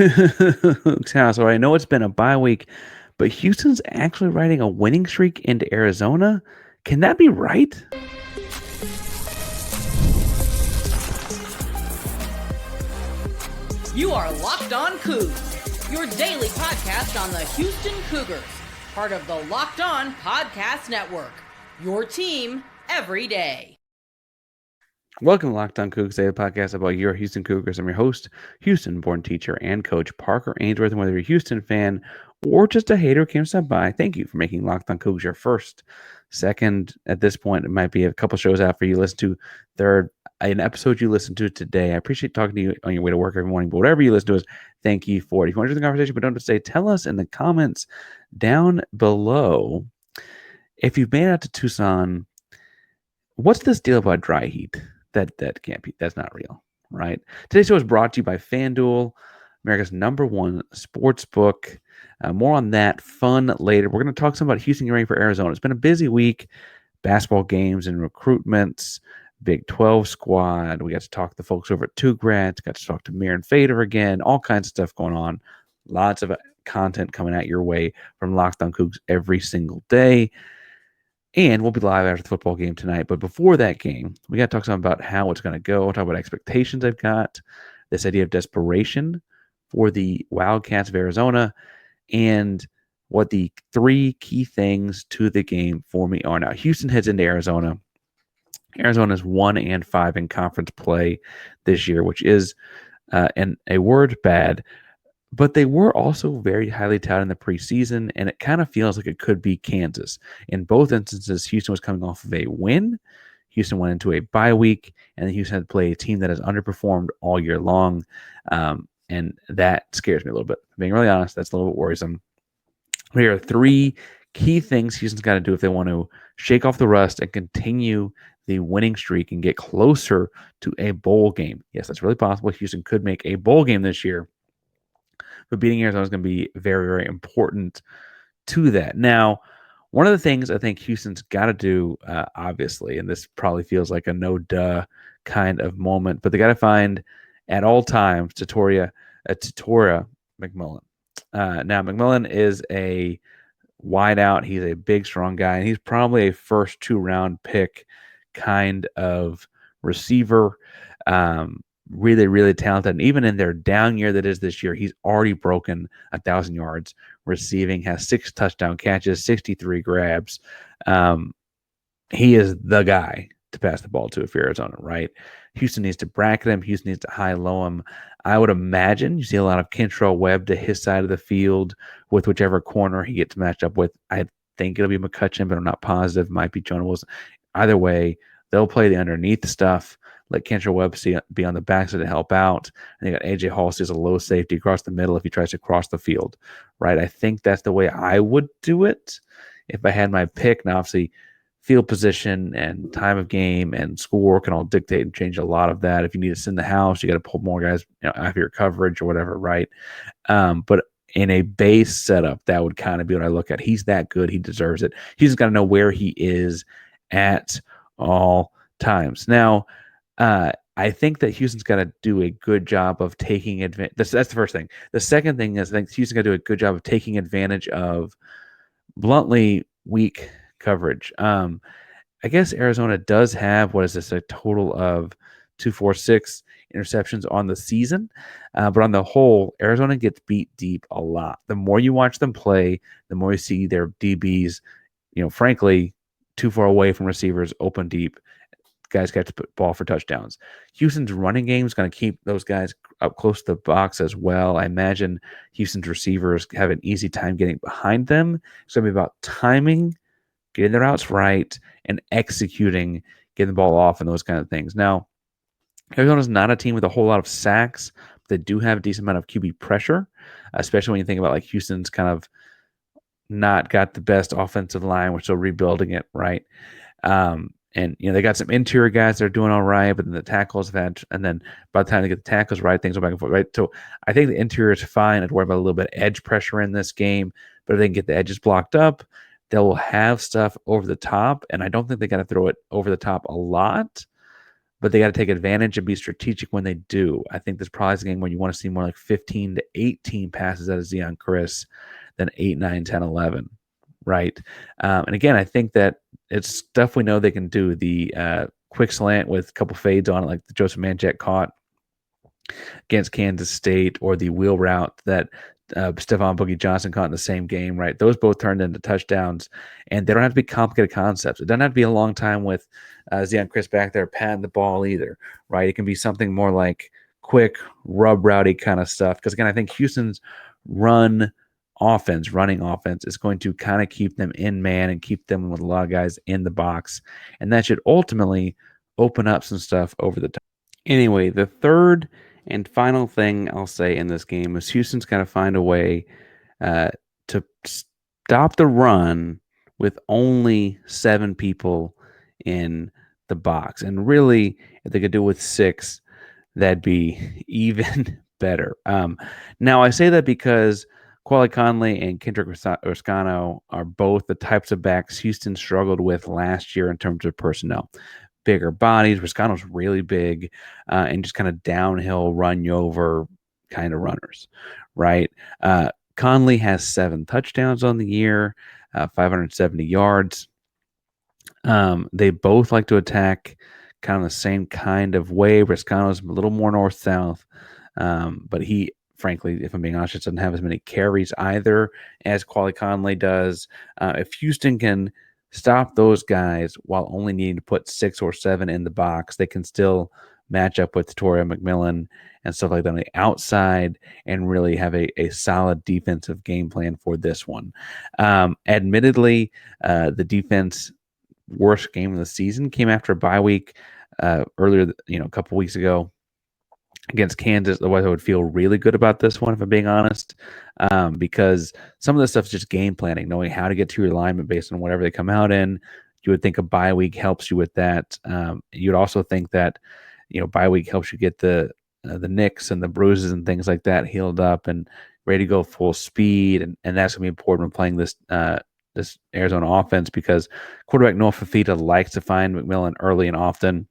Coogs House. So I know it's been a bye week, but Houston's actually riding a winning streak into Arizona. Can that be right? You are Locked On Cougs, your daily podcast on the Houston Cougars, part of the Locked On Podcast Network, your team every day. Welcome to Locked On Cougs, daily podcast about your Houston Cougars. I'm your host, Houston-born teacher and coach Parker Ainsworth. And whether you're a Houston fan or just a hater who came to stop by, thank you for making Locked On Cougs your first, second. At this point, it might be a couple shows after you listen to, third, an episode you listened to today. I appreciate talking to you on your way to work every morning, but whatever you listen to us, thank you for it. If you want to join the conversation, but don't just say, tell us in the comments down below if you've made it out to Tucson. What's this deal about dry heat? That can't be. That's not real, right? Today's show is brought to you by FanDuel, America's #1 sports book. More on that fun later. We're going to talk some about Houston getting ready for Arizona. It's been a busy week. Basketball games and recruitments, Big 12 squad. We got to talk to the folks over at Two Grads. Got to talk to Mir and Fader again. All kinds of stuff going on. Lots of content coming at your way from Locked On Cougs every single day. And we'll be live after the football game tonight. But before that game, we got to talk some about how it's going to go. We'll talk about expectations I've got, this idea of desperation for the Wildcats of Arizona, and what the three key things to the game for me are. Now, Houston heads into Arizona. Arizona's 1-5 in conference play this year, which is, and a word bad, but they were also very highly touted in the preseason, and it kind of feels like it could be Kansas. In both instances, Houston was coming off of a win. Houston went into a bye week, and then Houston had to play a team that has underperformed all year long, and that scares me a little bit. Being really honest, that's a little bit worrisome. Here are three key things Houston's got to do if they want to shake off the rust and continue the winning streak and get closer to a bowl game. Yes, that's really possible. Houston could make a bowl game this year, but beating Arizona is going to be very, very important to that. Now, one of the things I think Houston's got to do, obviously, and this probably feels like a no-duh kind of moment, but they got to find at all times Tetairoa McMillan. Now, McMillan is a wideout. He's a big, strong guy, and he's probably a first two-round pick kind of receiver. Really, really talented. And even in their down year that is this year, he's already broken 1,000 yards receiving, has 6 touchdown catches, 63 grabs. He is the guy to pass the ball to if you're Arizona, right? Houston needs to bracket him. Houston needs to high-low him. I would imagine you see a lot of Kentrell Webb to his side of the field with whichever corner he gets matched up with. I think it'll be McCutcheon, but I'm not positive. Might be Jonah Wilson. Either way, they'll play the underneath stuff. Let Kentrell Webb be on the backside to help out. And they got A.J. Halsey as a low safety across the middle if he tries to cross the field, right? I think that's the way I would do it if I had my pick. Now, obviously, field position and time of game and schoolwork can all dictate and change a lot of that. If you need to send the house, you got to pull more guys after your coverage or whatever, right? But in a base setup, that would kind of be what I look at. He's that good. He deserves it. He's just got to know where he is at all times. Now, I think that Houston's got to do a good job of taking advantage. That's the first thing. The second thing is I think Houston's got to do a good job of taking advantage of bluntly weak coverage. I guess Arizona does have, what is this, a total of 246 interceptions on the season. But on the whole, Arizona gets beat deep a lot. The more you watch them play, the more you see their DBs, frankly, too far away from receivers, open deep. Guys catch the ball for touchdowns. Houston's running game is going to keep those guys up close to the box as well. I imagine Houston's receivers have an easy time getting behind them. It's going to be about timing, getting their routes right, and executing, getting the ball off and those kind of things. Now, Arizona's not a team with a whole lot of sacks, but they do have a decent amount of QB pressure, especially when you think about like Houston's kind of not got the best offensive line. We're still rebuilding it, right? And they got some interior guys that are doing all right, but then the tackles have had, and then by the time they get the tackles right, things go back and forth, right? So I think the interior is fine. I'd worry about a little bit of edge pressure in this game, but if they can get the edges blocked up, they'll have stuff over the top, and I don't think they got to throw it over the top a lot. but they got to take advantage and be strategic when they do. I think this probably is a game where you want to see more like 15 to 18 passes out of Zion Chris than 8, 9, 10, 11, right? And again, I think that it's stuff we know they can do. The quick slant with a couple fades on it, like the Joseph Manchek caught against Kansas State, or the wheel route that Stephon Boogie Johnson caught in the same game, right? Those both turned into touchdowns, and they don't have to be complicated concepts. It doesn't have to be a long time with Zion Chris back there patting the ball either, right? It can be something more like quick, rub rowdy kind of stuff. Because again, I think Houston's running offense is going to kind of keep them in man and keep them with a lot of guys in the box. And that should ultimately open up some stuff over the top. Anyway, the third and final thing I'll say in this game is Houston's got to find a way to stop the run with only 7 people in the box. And really, if they could do it with 6, that'd be even better. Now, I say that because Quali Conley and Kendrick Oscano are both the types of backs Houston struggled with last year in terms of personnel. Bigger bodies. Riscano's really big, and just kind of downhill, run you over kind of runners, right? Conley has 7 touchdowns on the year, 570 yards. They both like to attack kind of the same kind of way. Riscano's a little more north-south, but he, frankly, if I'm being honest, doesn't have as many carries either as Quali Conley does. If Houston can stop those guys while only needing to put 6 or 7 in the box, they can still match up with Tetairoa McMillan and stuff like that on the outside and really have a solid defensive game plan for this one. Admittedly, the defense worst game of the season came after a bye week earlier, a couple weeks ago against Kansas. Otherwise, I would feel really good about this one, if I'm being honest, because some of this stuff is just game planning, knowing how to get to your alignment based on whatever they come out in. You would think a bye week helps you with that. You'd also think that bye week helps you get the nicks and the bruises and things like that healed up and ready to go full speed, and that's going to be important when playing this Arizona offense, because quarterback Noah Fafita likes to find McMillan early and often.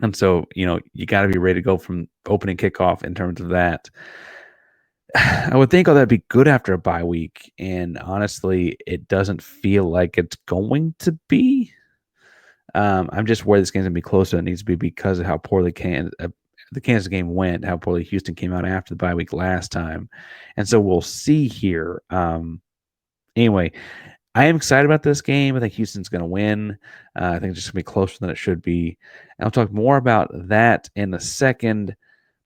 And so, you got to be ready to go from opening kickoff in terms of that. I would think all that'd be good after a bye week. And honestly, it doesn't feel like it's going to be. I'm just worried this game's going to be closer than it needs to be because of how poorly the Kansas game went, how poorly Houston came out after the bye week last time. And so we'll see here. Anyway, I am excited about this game. I think Houston's going to win. I think it's just going to be closer than it should be. And I'll talk more about that in a second.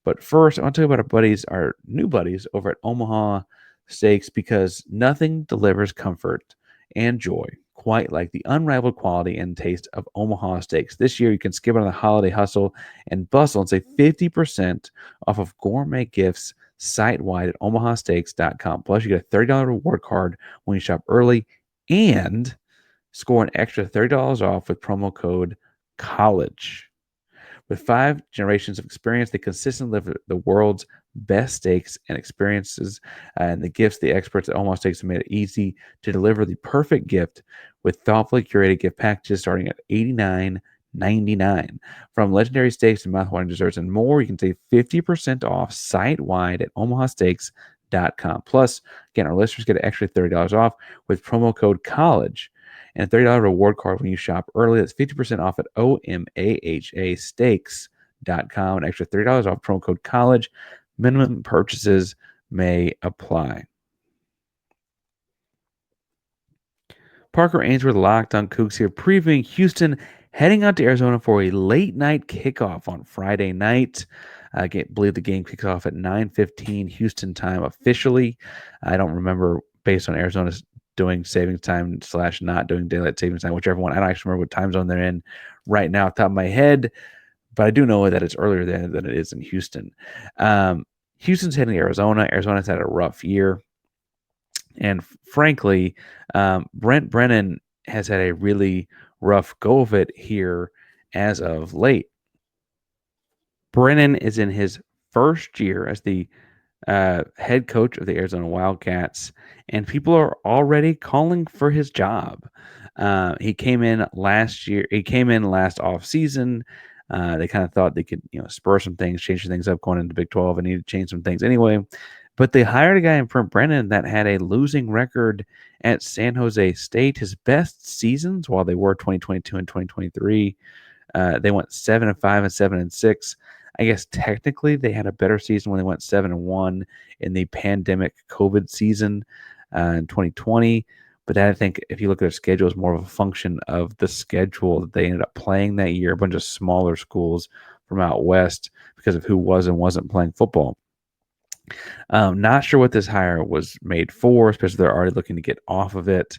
But first, I want to tell you about our new buddies over at Omaha Steaks, because nothing delivers comfort and joy quite like the unrivaled quality and taste of Omaha Steaks. This year, you can skip on the holiday hustle and bustle and save 50% off of gourmet gifts site-wide at omahasteaks.com. Plus, you get a $30 reward card when you shop early and score an extra $30 off with promo code COLLEGE. With 5 generations of experience, they consistently deliver the world's best steaks and experiences, and the gifts the experts at Omaha Steaks have made it easy to deliver the perfect gift with thoughtfully curated gift packages starting at $89.99. From legendary steaks and mouthwatering desserts and more, you can save 50% off site-wide at omahasteaks.com. Plus, again, our listeners get an extra $30 off with promo code COLLEGE and a $30 reward card when you shop early. That's 50% off at omahasteaks.com. An extra $30 off, promo code COLLEGE. Minimum purchases may apply. Parker Ainsworth, Locked on Coogs here, previewing Houston heading out to Arizona for a late night kickoff on Friday night. I believe the game kicks off at 9:15 Houston time officially. I don't remember, based on Arizona's doing savings time / not doing daylight savings time, whichever one. I don't actually remember what time zone they're in right now off the top of my head, but I do know that it's earlier than it is in Houston. Houston's heading to Arizona. Arizona's had a rough year. And frankly, Brent Brennan has had a really rough go of it here as of late. Brennan is in his first year as the head coach of the Arizona Wildcats, and people are already calling for his job. He came in last offseason They kind of thought they could, spur some things, change some things up going into Big 12 and needed to change some things anyway. But they hired a guy in Brent Brennan that had a losing record at San Jose State. His best seasons, while they were 2022 and 2023, they went 7-5 and 7-6. I guess technically they had a better season when they went 7-1 in the pandemic COVID season in 2020. But I think if you look at their schedule, it's more of a function of the schedule that they ended up playing that year. A bunch of smaller schools from out west because of who was and wasn't playing football. Not sure what this hire was made for, especially they're already looking to get off of it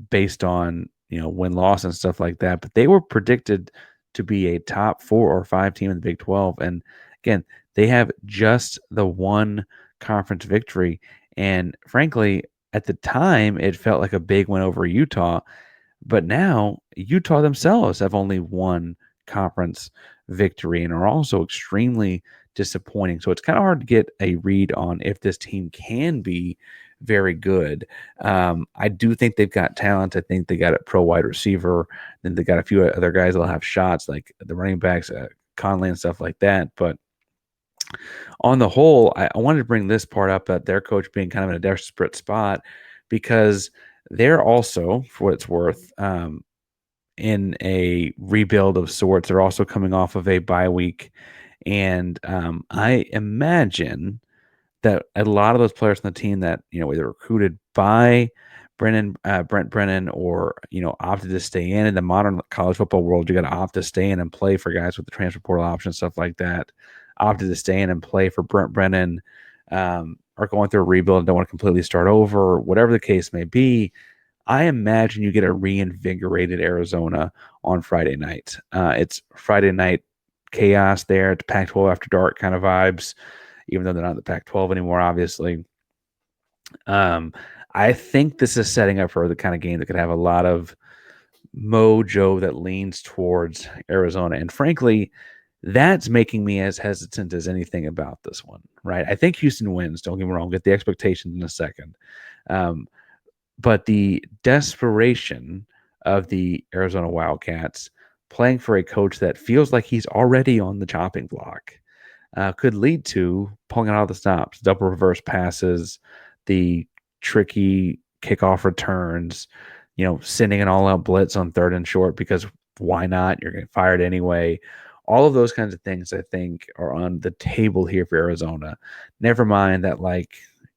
based on win-loss and stuff like that. But they were predicted to be a top 4 or 5 team in the Big 12. And again, they have just the one conference victory. And frankly, at the time, it felt like a big win over Utah. But now, Utah themselves have only one conference victory and are also extremely disappointing. So it's kind of hard to get a read on if this team can be very good. I do think they've got talent. I think they got a pro wide receiver. Then they got a few other guys that'll have shots, like the running backs, Conley and stuff like that. But on the whole, I wanted to bring this part up that their coach being kind of in a desperate spot because they're also, for what it's worth, in a rebuild of sorts. They're also coming off of a bye week. And I imagine that a lot of those players on the team that, either recruited by Brent Brennan or, opted to stay in the modern college football world, you got to opt to stay in and play for guys with the transfer portal option, stuff like that. Opted to stay in and play for Brent Brennan, are going through a rebuild and don't want to completely start over, whatever the case may be. I imagine you get a reinvigorated Arizona on Friday night. It's Friday night chaos there. It's Pac-12 after dark kind of vibes, even though they're not in the Pac-12 anymore, obviously. I think this is setting up for the kind of game that could have a lot of mojo that leans towards Arizona. And frankly, that's making me as hesitant as anything about this one, right? I think Houston wins. Don't get me wrong. Get the expectations in a second. But the desperation of the Arizona Wildcats playing for a coach that feels like he's already on the chopping block could lead to pulling out all the stops, double reverse passes, the tricky kickoff returns, sending an all-out blitz on 3rd and short because why not? You're getting fired anyway. All of those kinds of things, I think, are on the table here for Arizona. Never mind that,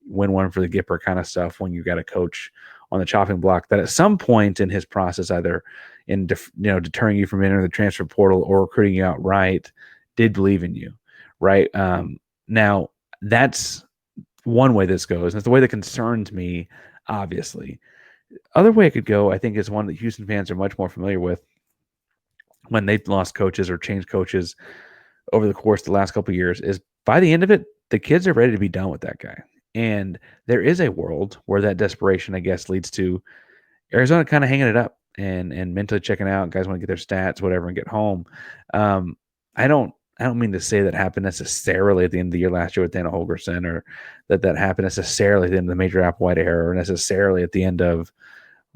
win one for the Gipper kind of stuff when you got a coach on the chopping block that at some point in his process, either in deterring you from entering the transfer portal or recruiting you outright, did believe in you, right? Now, that's one way this goes. That's the way that concerns me, obviously. Other way it could go, I think, is one that Houston fans are much more familiar with when they've lost coaches or changed coaches over the course of the last couple of years, is by the end of it, the kids are ready to be done with that guy. And there is a world where that desperation, I guess, leads to Arizona kind of hanging it up and mentally checking out. Guys want to get their stats, whatever, and get home. I don't mean to say that happened necessarily at the end of the year last year with Dana Holgerson, or that happened necessarily at the end of the Major Applewhite era, or necessarily at the end of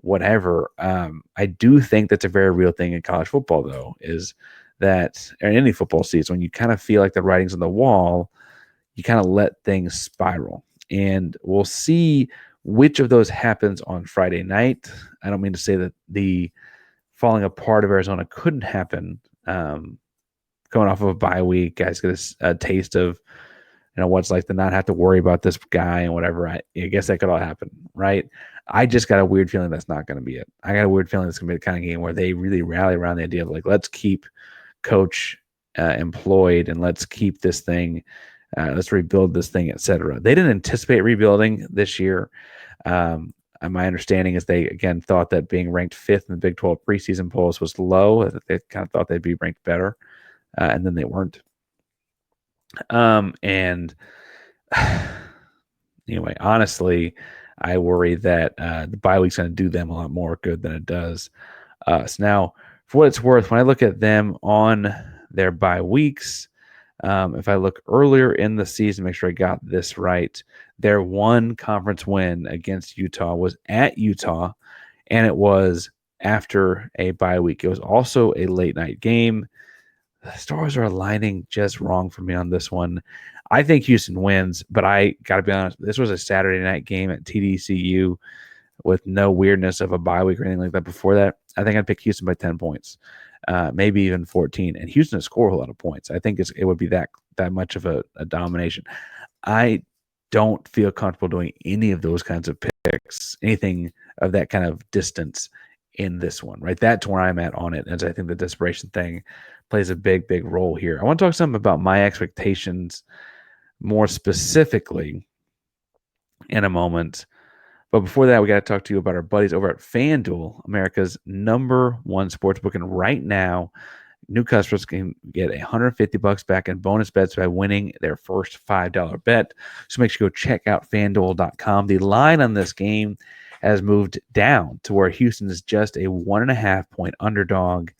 whatever. I do think that's a very real thing in college football, though, is that in any football season, when you kind of feel like the writing's on the wall, you kind of let things spiral. And we'll see which of those happens on Friday night. I don't mean to say that the falling apart of Arizona couldn't happen. Going off of a bye week, guys get a taste of what's like to not have to worry about this guy and whatever. I guess that could all happen, right? I just got a weird feeling that's not going to be it. I got a weird feeling it's going to be the kind of game where they really rally around the idea of let's keep coach employed and let's keep this thing, let's rebuild this thing, etc. They didn't anticipate rebuilding this year. My understanding is they, again, thought that being ranked 5th in the Big 12 preseason polls was low. They kind of thought they'd be ranked better, and then they weren't. And anyway, honestly, I worry that the bye week's going to do them a lot more good than it does us. Now, for what it's worth, when I look at them on their bye weeks, if I look earlier in the season, make sure I got this right, their one conference win against Utah was at Utah, and it was after a bye week. It was also a late night game. The stars are aligning just wrong for me on this one. I think Houston wins, but I got to be honest, this was a Saturday night game at TDCU with no weirdness of a bye week or anything like that before that. I think I'd pick Houston by 10 points, maybe even 14. And Houston will score a lot of points. I think it would be that much of a domination. I don't feel comfortable doing any of those kinds of picks, anything of that kind of distance in this one, right? That's where I'm at on it. And I think the desperation thing plays a big, big role here. I want to talk something about my expectations more specifically in a moment. But before that, we got to talk to you about our buddies over at FanDuel, America's #1 sportsbook. And right now, new customers can get $150 back in bonus bets by winning their first $5 bet. So make sure you go check out FanDuel.com. The line on this game has moved down to where Houston is just a 1.5-point underdog.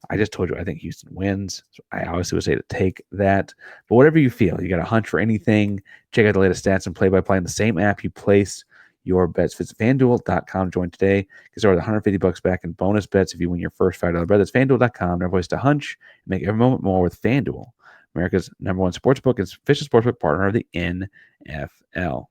I just told you I think Houston wins. So I obviously would say to take that. But whatever you feel, you got a hunch for anything, check out the latest stats and play-by-play in the same app you place your bets. Visit FanDuel.com. Join today. Get started with $150 back in bonus bets if you win your first $5 bet. That's FanDuel.com. Never waste a hunch. Make every moment more with FanDuel, America's #1 sportsbook and official sportsbook partner of the NFL.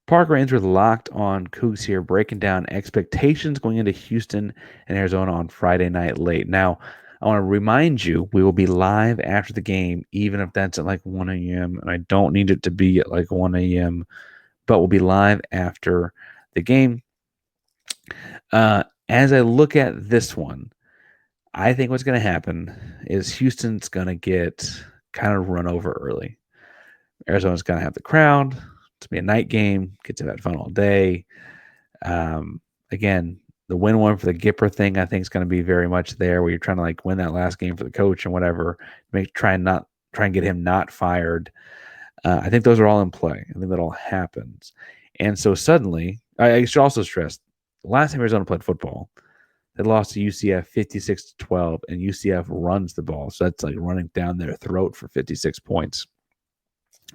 Parker Andrew Locked on Cougs here, breaking down expectations going into Houston and Arizona on Friday night late. Now, I want to remind you, we will be live after the game, even if that's at like 1 a.m. And I don't need it to be at like 1 a.m., but we'll be live after the game. As I look at this one, I think what's going to happen is Houston's going to get kind of run over early. Arizona's going to have the crowd. It's going to be a night game. Get to have fun all day. Again, the win one for the Gipper thing, I think, is going to be very much there, where you're trying to like win that last game for the coach and whatever. Try and get him not fired. I think those are all in play. I think that all happens. And so suddenly, I should also stress, the last time Arizona played football, they lost to UCF 56-12, and UCF runs the ball. So that's like running down their throat for 56 points.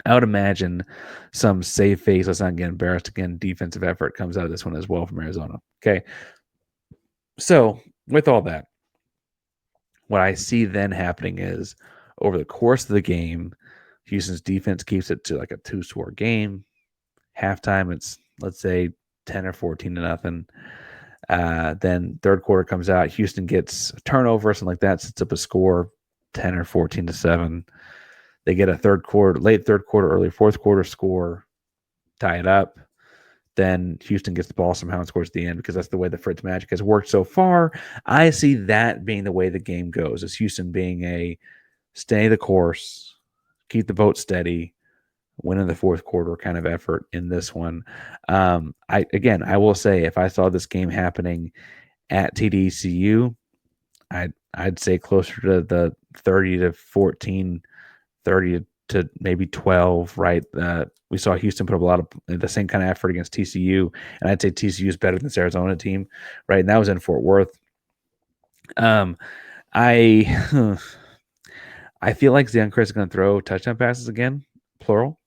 I would imagine some save face, let's not get embarrassed again, defensive effort comes out of this one as well from Arizona. Okay. So with all that, what I see then happening is over the course of the game, Houston's defense keeps it to like a 2-score game. Halftime, it's, let's say, 10 or 14-0. Then third quarter comes out. Houston gets a turnover, something like that, sets up a score, 10 or 14-7. They get a late third quarter, early fourth quarter score, tie it up. Then Houston gets the ball somehow and scores at the end, because that's the way the Fritz magic has worked so far. I see that being the way the game goes, is Houston being a stay the course, keep the boat steady, win in the fourth quarter kind of effort in this one. I will say, if I saw this game happening at TDCU, I'd say closer to the 30-14, 30 to maybe 12, right? We saw Houston put up a lot of the same kind of effort against TCU, and I'd say TCU is better than this Arizona team, right? And that was in Fort Worth. I feel like Zion Chris is going to throw touchdown passes again, plural.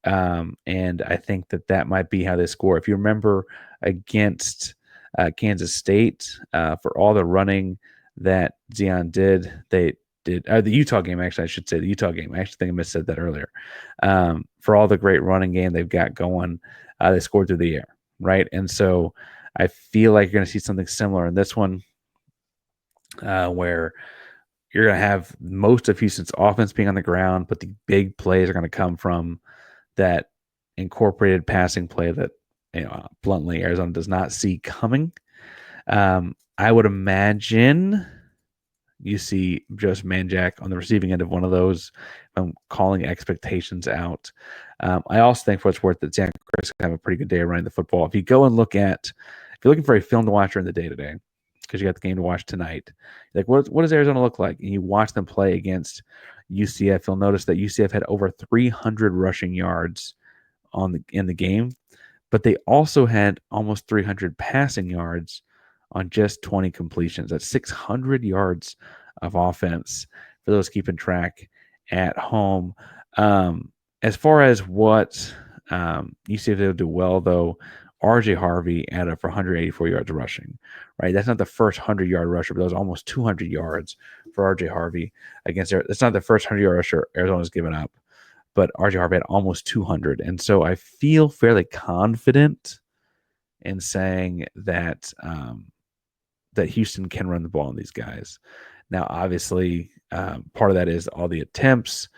And I think that might be how they score. If you remember against Kansas State, for all the running that Zion did, the Utah game, actually, I should say the Utah game. I actually think I missaid that earlier. For all the great running game they've got going, they scored through the air, right? And so I feel like you're going to see something similar in this one, where you're going to have most of Houston's offense being on the ground, but the big plays are going to come from that incorporated passing play that, bluntly, Arizona does not see coming. I would imagine you see Joseph Manjack on the receiving end of one of those. I'm calling expectations out. I also think, for what's worth, that Zach Chris can have a pretty good day running the football. If you're looking for a film to watch during the day today, because you got the game to watch tonight, like what does Arizona look like? And you watch them play against UCF, you'll notice that UCF had over 300 rushing yards in the game, but they also had almost 300 passing yards on just 20 completions. That's 600 yards of offense for those keeping track at home. As far as what UCF will do well, though, RJ Harvey added up for 184 yards rushing, right? That's not the first 100-yard rusher, but that was almost 200 yards for RJ Harvey against Arizona. That's not the first 100-yard rusher Arizona's given up, but RJ Harvey had almost 200. And so I feel fairly confident in saying that that Houston can run the ball on these guys. Now, obviously, part of that is all the attempts.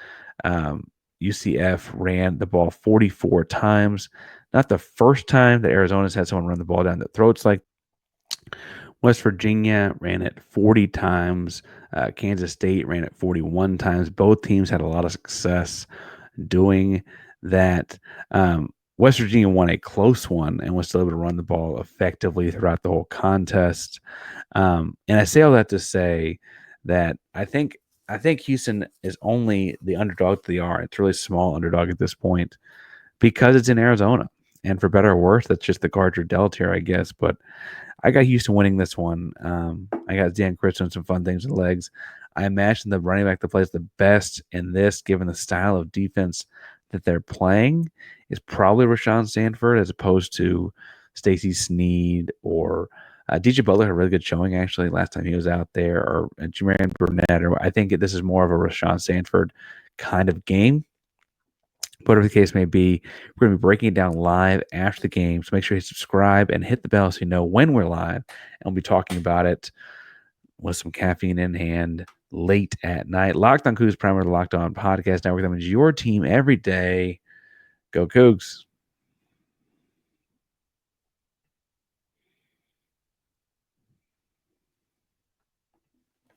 UCF ran the ball 44 times. Not the first time that Arizona's had someone run the ball down their throats. Like West Virginia ran it 40 times. Kansas State ran it 41 times. Both teams had a lot of success doing that. West Virginia won a close one and was still able to run the ball effectively throughout the whole contest. And I say all that to say that I think Houston is only the underdog they are. It's a really small underdog at this point because it's in Arizona. And for better or worse, that's just the cards are dealt here, I guess. But I got Houston winning this one. I got Dan Chris doing some fun things with legs. I imagine the running back that plays the best in this, given the style of defense that they're playing, is probably Rashawn Stanford as opposed to Stacey Sneed or DJ Butler had a really good showing actually last time he was out there, or Jermaine Burnett. Or I think this is more of a Rashawn Stanford kind of game. Whatever the case may be, we're going to be breaking it down live after the game. So make sure you subscribe and hit the bell so you know when we're live. And we'll be talking about it with some caffeine in hand late at night. Locked on Cougs, primarily Locked On Podcast Network. That means your team every day. Go Cougs.